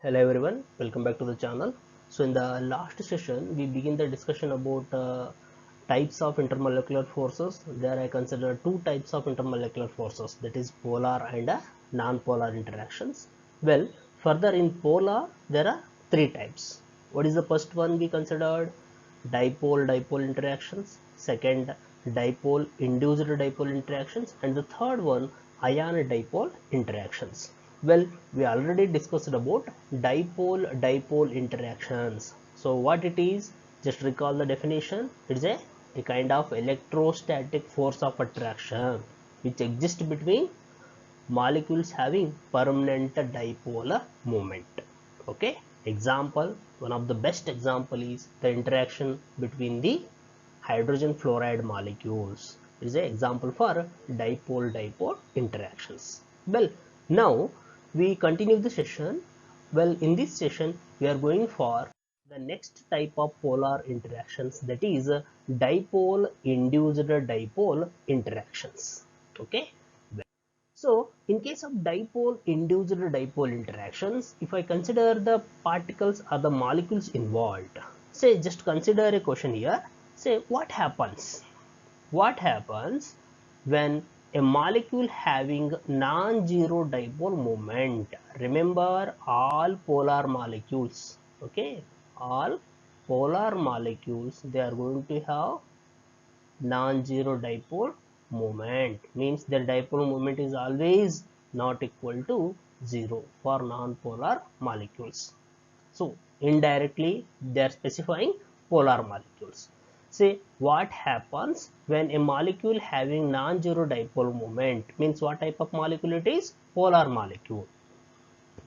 Hello everyone, welcome back to the channel. So in the last session we begin the discussion about types of intermolecular forces. There I consider two types of intermolecular forces, that is polar and non-polar interactions. Well, further in polar there are three types. What is the first one we considered? Dipole-dipole interactions. Second, dipole-induced dipole interactions, and the third one, ion-dipole interactions. Well, we already discussed about dipole-dipole interactions. So what it is, just recall the definition. It is a kind of electrostatic force of attraction which exists between molecules having permanent dipole moment. Okay, example, one of the best example is the interaction between the hydrogen fluoride molecules. It is an example for dipole-dipole interactions. Well, now we continue the session. Well, in this session we are going for the next type of polar interactions, that is dipole-induced dipole interactions. Okay. So in case of dipole-induced dipole interactions, if I consider the particles or the molecules involved, say just consider a question here, say what happens when a molecule having non-zero dipole moment. Remember, all polar molecules, okay, all polar molecules, they are going to have non-zero dipole moment, means their dipole moment is always not equal to 0 for non-polar molecules. So indirectly they are specifying polar molecules. Say what happens when a molecule having non-zero dipole moment, means what type of molecule it is? Polar molecule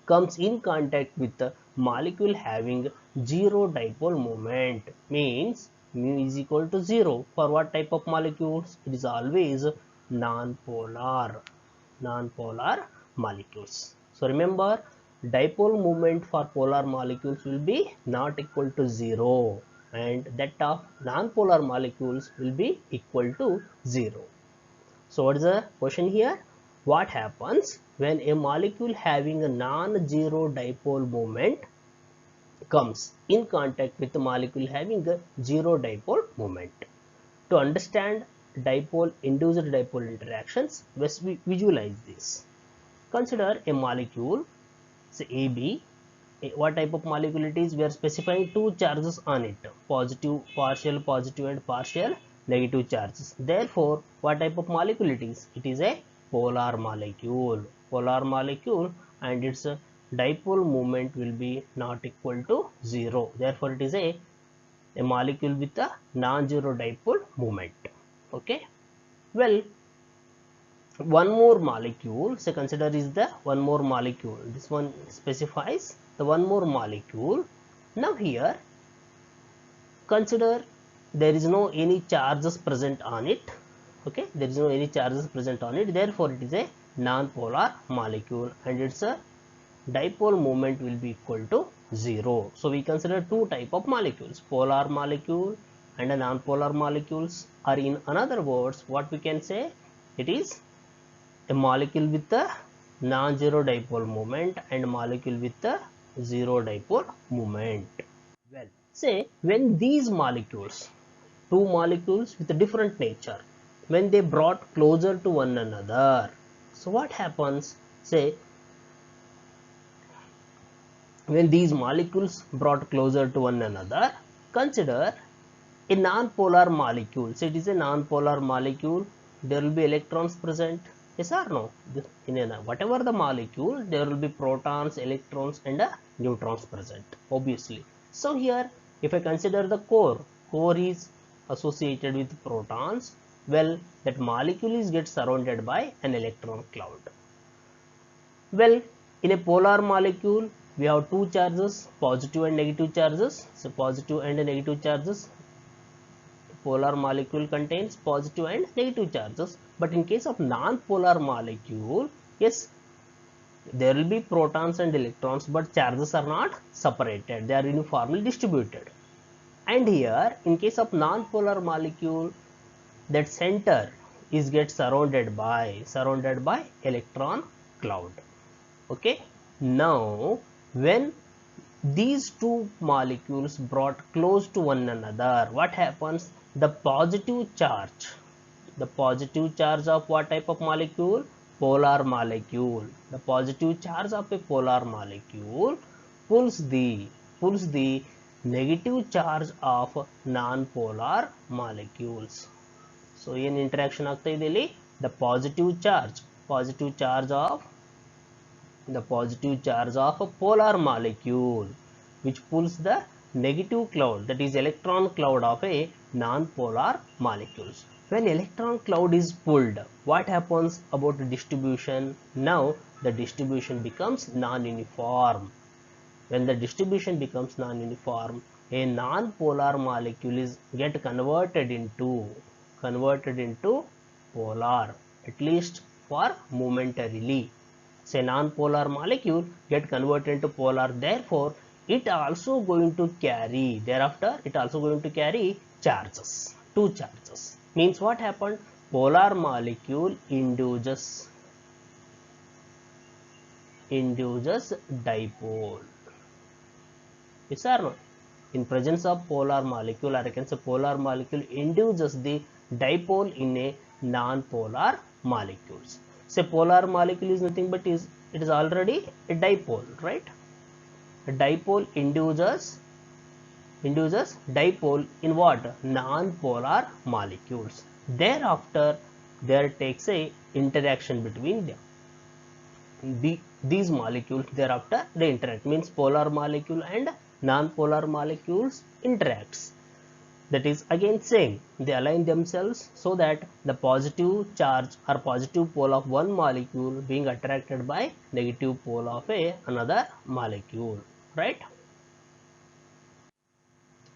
comes in contact with the molecule having zero dipole moment, means mu is equal to 0 for what type of molecules? It is always non-polar molecules. So remember, dipole moment for polar molecules will be not equal to 0 and that of non-polar molecules will be equal to 0. So what is the question here? What happens when a molecule having a non-zero dipole moment comes in contact with a molecule having a zero dipole moment? To understand dipole-induced dipole interactions, let's visualize this. Consider a molecule, say AB. What type of molecule it is? We are specifying two charges on it, partial positive and partial negative charges. Therefore, what type of molecule it is? It is a polar molecule. And its dipole moment will be not equal to 0. Therefore, it is a molecule with a non-zero dipole moment. Okay. Well, one more molecule, say consider is the one more molecule. This one specifies the one more molecule. Now here consider there is no any charges present on it. Okay, there is no any charges present on it, therefore it is a non-polar molecule and its a dipole moment will be equal to 0. So we consider two type of molecules, polar molecule and a non-polar molecules, or in another words what we can say, it is a molecule with a non-zero dipole moment and a molecule with a zero dipole moment. Well, say when these molecules, two molecules with a different nature, when they brought closer to one another, so what happens? Say when these molecules brought closer to one another, consider a non-polar molecule. So it is a non-polar molecule, there will be electrons present, yes or no? In whatever the molecule, there will be protons, electrons and neutrons present, obviously. So here if I consider the core is associated with protons, well, that molecule is get surrounded by an electron cloud. Well, in a polar molecule we have two charges, positive and negative charges. So positive and negative charges, polar molecule contains positive and negative charges, but in case of non-polar molecule, yes, there will be protons and electrons, but charges are not separated, they are uniformly distributed. And here in case of non-polar molecule, that center is get surrounded by electron cloud. Okay, now when these two molecules brought close to one another, what happens? The positive charge of what type of molecule? Polar molecule. The positive charge of a polar molecule pulls the negative charge of non-polar molecules. So in interaction ಆಗ್ತಾ ಇದೆ ಇಲ್ಲಿ the positive charge of a polar molecule which pulls the negative cloud, that is electron cloud of a non-polar molecules. When electron cloud is pulled, what happens about the distribution? Now the distribution becomes non-uniform. When the distribution becomes non-uniform, a non-polar molecule is get converted into polar, at least for momentarily. Say non-polar molecule get converted into polar, therefore it also going to carry charges, two charges. Means what happened? Polar molecule induces dipole. Yes or no? In presence of polar molecule, or I can say polar molecule induces the dipole in a non-polar molecules. Say polar molecule is nothing but it is already a dipole, right? A dipole induces dipole in what? Non-polar molecules. Thereafter there takes a interaction between them. These molecules thereafter they interact, means polar molecule and non-polar molecules interacts. That is again same, they align themselves so that the positive charge or positive pole of one molecule being attracted by negative pole of another molecule, right?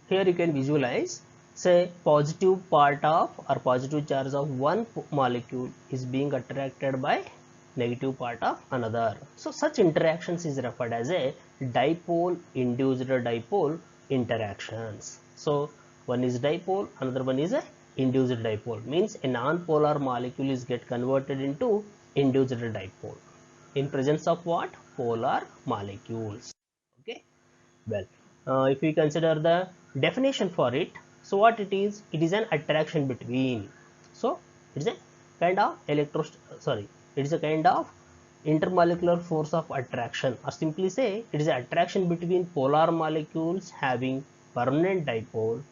Here you can visualize, say positive part of or positive charge of one molecule is being attracted by negative part of another. So such interactions is referred as a dipole induced dipole interactions. So one is dipole, another one is a induced dipole, means a non-polar molecule is get converted into induced dipole in presence of what? Polar molecules. Okay, well, if we consider the definition for it, so what it is an attraction between. So it is a kind of it is a kind of intermolecular force of attraction, or simply say it is an attraction between polar molecules having permanent dipole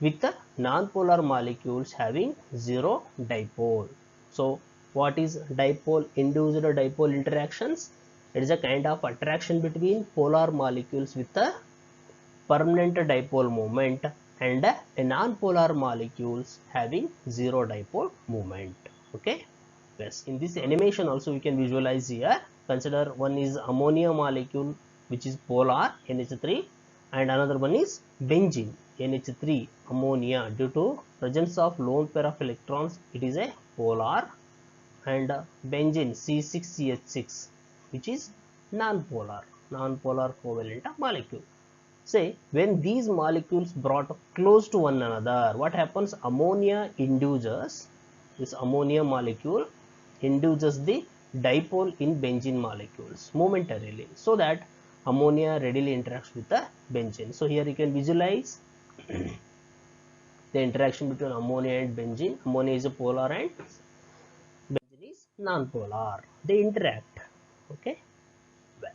with the non-polar molecules having zero dipole. So what is dipole induced dipole interactions? It is a kind of attraction between polar molecules with a permanent dipole moment and a non-polar molecules having zero dipole moment. Okay, yes, in this animation also we can visualize here. Consider one is ammonia molecule which is polar NH3, and another one is benzene NH3 ammonia. Due to presence of lone pair of electrons, it is a polar, and benzene C6CH6 which is non-polar covalent molecule. Say when these molecules brought close to one another, what happens? This ammonia molecule induces the dipole in benzene molecules momentarily, so that ammonia readily interacts with the benzene. So here you can visualize the interaction between ammonia and benzene. Ammonia is a polar and benzene is non-polar. They interact. Okay, well,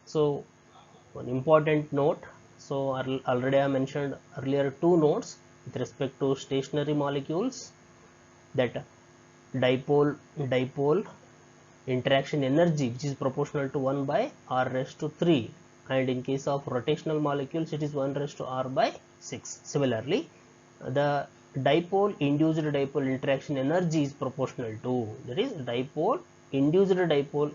so one important note. So already I mentioned earlier two notes with respect to stationary molecules, that dipole interaction energy which is proportional to 1 by r raised to 3, and in case of rotational molecules it is 1 raised to r by 6. Similarly, the dipole induced dipole interaction energy is proportional to, that is dipole induced dipole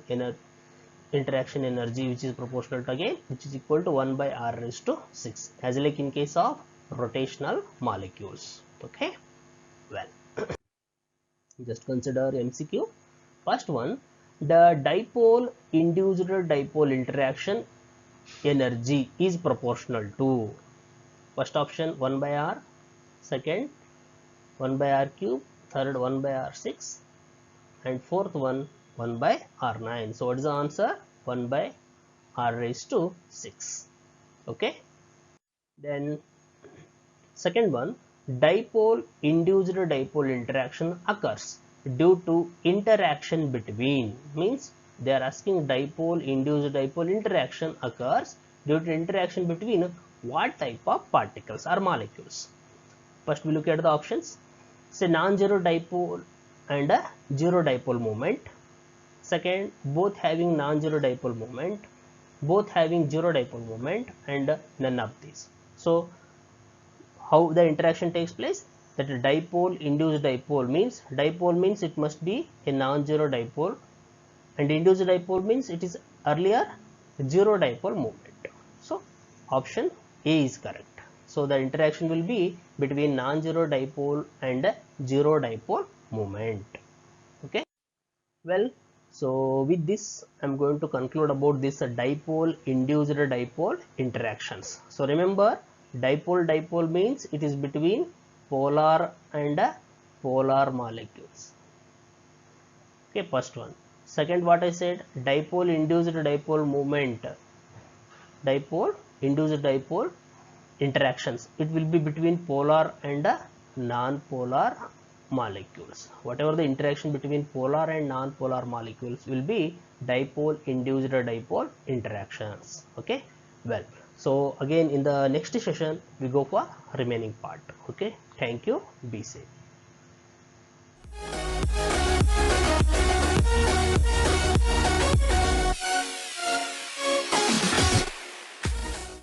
interaction energy which is proportional to, again, which is equal to 1 by r raised to 6, as like in case of rotational molecules. Okay, well, just consider MCQ. First one, the dipole induced dipole interaction energy is proportional to, first option 1 by r, second 1 by r cube, third 1 by r6, and fourth one 1 by r9. So what is the answer? 1 by r raised to 6. Okay. Then second one, dipole induced dipole interaction occurs due to interaction between, means they are asking dipole induced dipole interaction occurs due to interaction between what type of particles or molecules. First we look at the options. Say non-zero dipole and a zero dipole moment. Second, both having non-zero dipole moment, both having zero dipole moment, and none of these. So how the interaction takes place? That a dipole induced dipole means it must be a non-zero dipole, and induced dipole means it is earlier zero dipole moment. So option A is correct. So the interaction will be between non-zero dipole and zero dipole moment. Okay. Well, so with this I'm going to conclude about this dipole induced dipole interactions. So remember, dipole means it is between polar and polar molecules. Okay, first one. Second, what I said, dipole induced dipole moment, dipole induced dipole interactions, it will be between polar and non-polar molecules. Whatever the interaction between polar and non-polar molecules will be dipole induced dipole interactions. Okay, well, so again in the next session we go for remaining part. Okay, thank you, be safe.